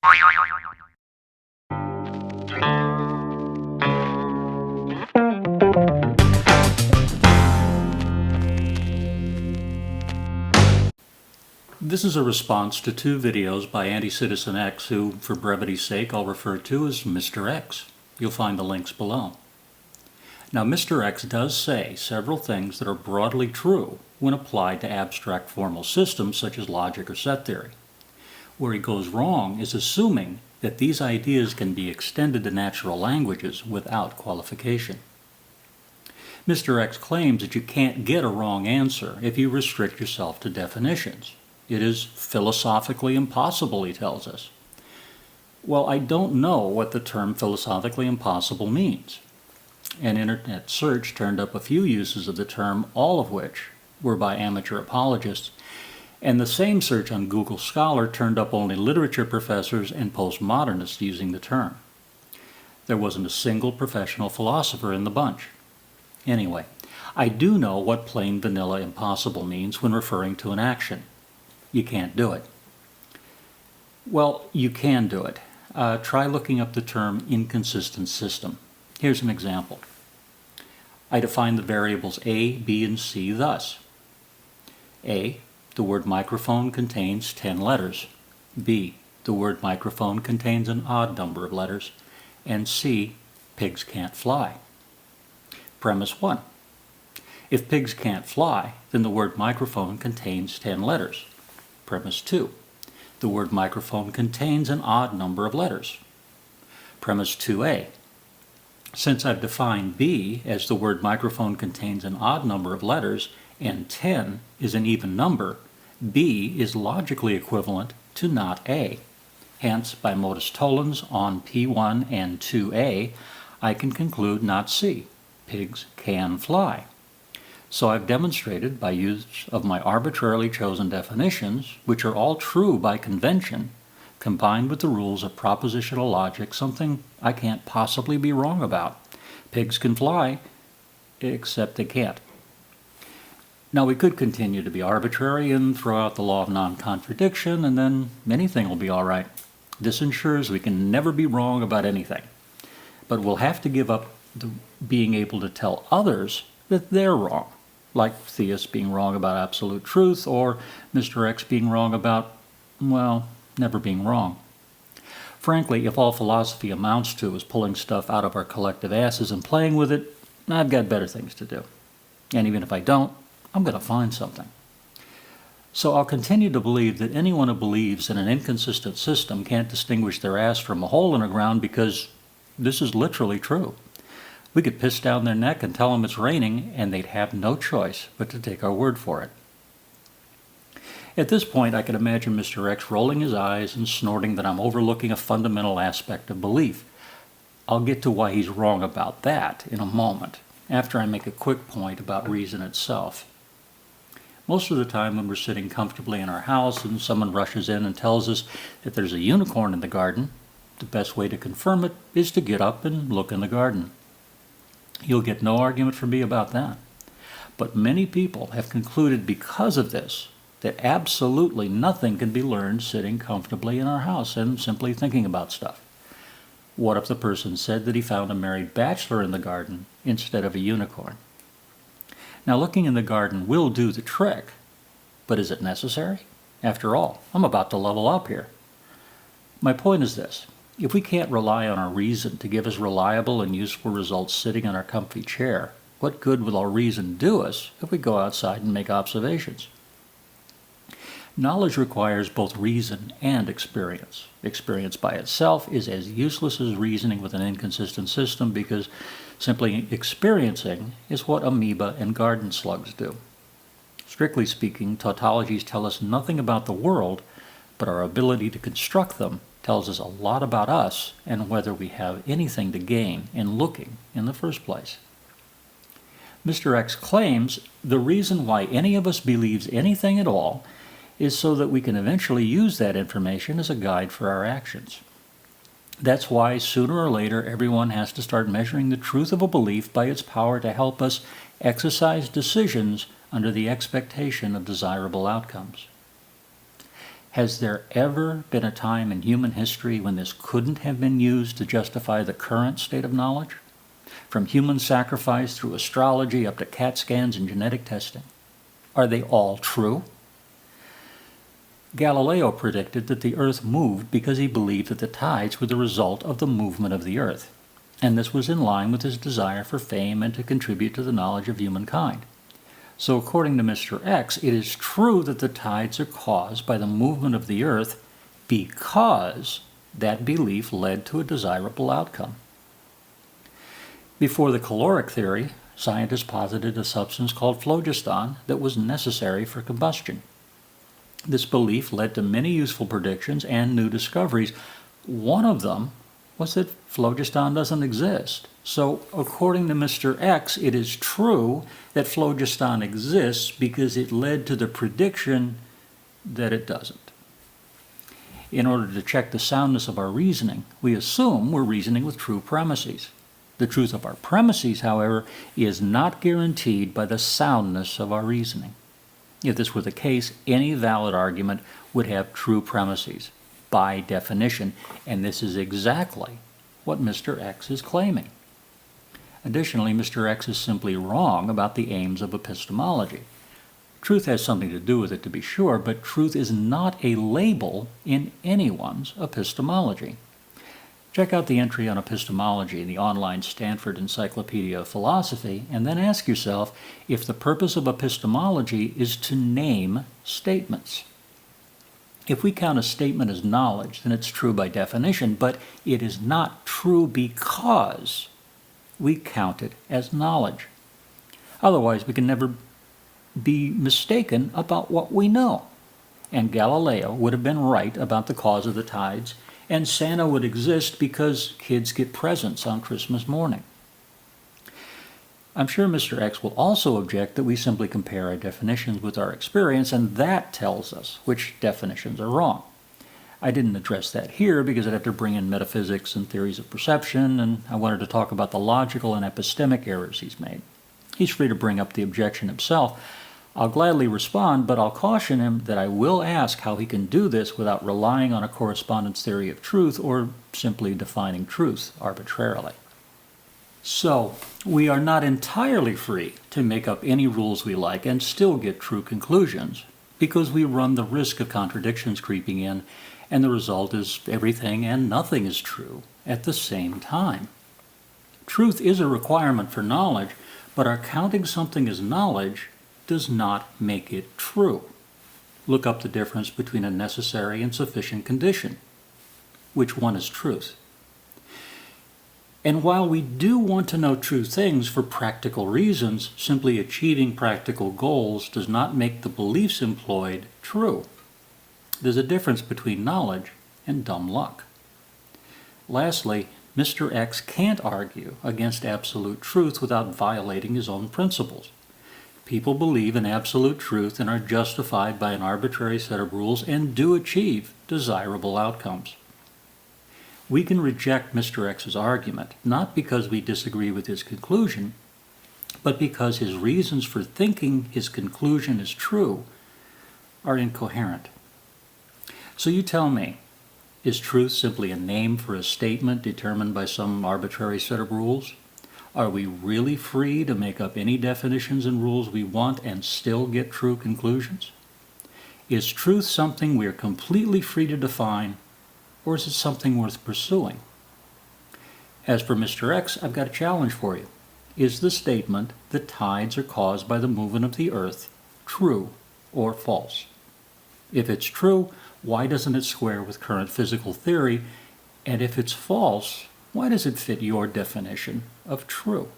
This is a response to two videos by Anticitizenx, who, for brevity's sake, I'll refer to as Mr. X. You'll find the links below. Now, Mr. X does say several things that are broadly true when applied to abstract formal systems such as logic or set theory. Where he goes wrong is assuming that these ideas can be extended to natural languages without qualification. Mr. X claims that you can't get a wrong answer if you restrict yourself to definitions. It is philosophically impossible, he tells us. Well, I don't know what the term philosophically impossible means. An internet search turned up a few uses of the term, all of which were by amateur apologists, and the same search on Google Scholar turned up only literature professors and postmodernists using the term. There wasn't a single professional philosopher in the bunch. Anyway, I do know what plain vanilla impossible means when referring to an action. You can't do it. Well, you can do it. Try looking up the term inconsistent system. Here's an example. I define the variables A, B, and C thus. A, the word microphone contains 10 letters. B, the word microphone contains an odd number of letters. And C, pigs can't fly. Premise 1. If pigs can't fly, then the word microphone contains 10 letters. Premise 2. The word microphone contains an odd number of letters. Premise 2a. Since I've defined B as the word microphone contains an odd number of letters and 10 is an even number, B is logically equivalent to not A. Hence, by modus tollens on P1 and 2a, I can conclude not C. Pigs can fly. So I've demonstrated by use of my arbitrarily chosen definitions, which are all true by convention, combined with the rules of propositional logic, something I can't possibly be wrong about. Pigs can fly, except they can't. Now, we could continue to be arbitrary and throw out the law of non-contradiction, and then anything will be all right. This ensures we can never be wrong about anything. But we'll have to give up being able to tell others that they're wrong, like theists being wrong about absolute truth, or Mr. X being wrong about, well, never being wrong. Frankly, if all philosophy amounts to is pulling stuff out of our collective asses and playing with it, I've got better things to do. And even if I don't, I'm going to find something. So I'll continue to believe that anyone who believes in an inconsistent system can't distinguish their ass from a hole in the ground, because this is literally true. We could piss down their neck and tell them it's raining, and they'd have no choice but to take our word for it. At this point, I can imagine Mr. X rolling his eyes and snorting that I'm overlooking a fundamental aspect of belief. I'll get to why he's wrong about that in a moment, after I make a quick point about reason itself. Most of the time when we're sitting comfortably in our house and someone rushes in and tells us that there's a unicorn in the garden, the best way to confirm it is to get up and look in the garden. You'll get no argument from me about that. But many people have concluded because of this that absolutely nothing can be learned sitting comfortably in our house and simply thinking about stuff. What if the person said that he found a married bachelor in the garden instead of a unicorn? Now, looking in the garden will do the trick, but is it necessary? After all, I'm about to level up here. My point is this. If we can't rely on our reason to give us reliable and useful results sitting in our comfy chair, what good will our reason do us if we go outside and make observations? Knowledge requires both reason and experience. Experience by itself is as useless as reasoning with an inconsistent system, because simply experiencing is what amoeba and garden slugs do. Strictly speaking, tautologies tell us nothing about the world, but our ability to construct them tells us a lot about us and whether we have anything to gain in looking in the first place. Mr. X claims the reason why any of us believes anything at all is so that we can eventually use that information as a guide for our actions. That's why sooner or later everyone has to start measuring the truth of a belief by its power to help us exercise decisions under the expectation of desirable outcomes. Has there ever been a time in human history when this couldn't have been used to justify the current state of knowledge? From human sacrifice through astrology up to CAT scans and genetic testing. Are they all true? Galileo predicted that the Earth moved because he believed that the tides were the result of the movement of the Earth, and this was in line with his desire for fame and to contribute to the knowledge of humankind. So according to Mr. X, it is true that the tides are caused by the movement of the Earth because that belief led to a desirable outcome. Before the caloric theory, scientists posited a substance called phlogiston that was necessary for combustion. This belief led to many useful predictions and new discoveries. One of them was that phlogiston doesn't exist. So, according to Mr. X, it is true that phlogiston exists because it led to the prediction that it doesn't. In order to check the soundness of our reasoning, we assume we're reasoning with true premises. The truth of our premises, however, is not guaranteed by the soundness of our reasoning. If this were the case, any valid argument would have true premises, by definition, and this is exactly what Mr. X is claiming. Additionally, Mr. X is simply wrong about the aims of epistemology. Truth has something to do with it, to be sure, but truth is not a label in anyone's epistemology. Check out the entry on epistemology in the online Stanford Encyclopedia of Philosophy, and then ask yourself if the purpose of epistemology is to name statements. If we count a statement as knowledge, then it's true by definition, but it is not true because we count it as knowledge. Otherwise, we can never be mistaken about what we know. And Galileo would have been right about the cause of the tides, and Santa would exist because kids get presents on Christmas morning. I'm sure Mr. X will also object that we simply compare our definitions with our experience, and that tells us which definitions are wrong. I didn't address that here because I'd have to bring in metaphysics and theories of perception, and I wanted to talk about the logical and epistemic errors he's made. He's free to bring up the objection himself. I'll gladly respond, but I'll caution him that I will ask how he can do this without relying on a correspondence theory of truth or simply defining truth arbitrarily. So, we are not entirely free to make up any rules we like and still get true conclusions, because we run the risk of contradictions creeping in, and the result is everything and nothing is true at the same time. Truth is a requirement for knowledge, but our counting something as knowledge does not make it true. Look up the difference between a necessary and sufficient condition. Which one is truth? And while we do want to know true things for practical reasons, simply achieving practical goals does not make the beliefs employed true. There's a difference between knowledge and dumb luck. Lastly, Mr. X can't argue against absolute truth without violating his own principles. People believe in absolute truth and are justified by an arbitrary set of rules and do achieve desirable outcomes. We can reject Mr. X's argument, not because we disagree with his conclusion, but because his reasons for thinking his conclusion is true are incoherent. So you tell me, is truth simply a name for a statement determined by some arbitrary set of rules? Are we really free to make up any definitions and rules we want and still get true conclusions? Is truth something we are completely free to define, or is it something worth pursuing? As for Mr. X, I've got a challenge for you. Is the statement that tides are caused by the movement of the Earth true or false? If it's true, why doesn't it square with current physical theory? And if it's false, why does it fit your definition of true?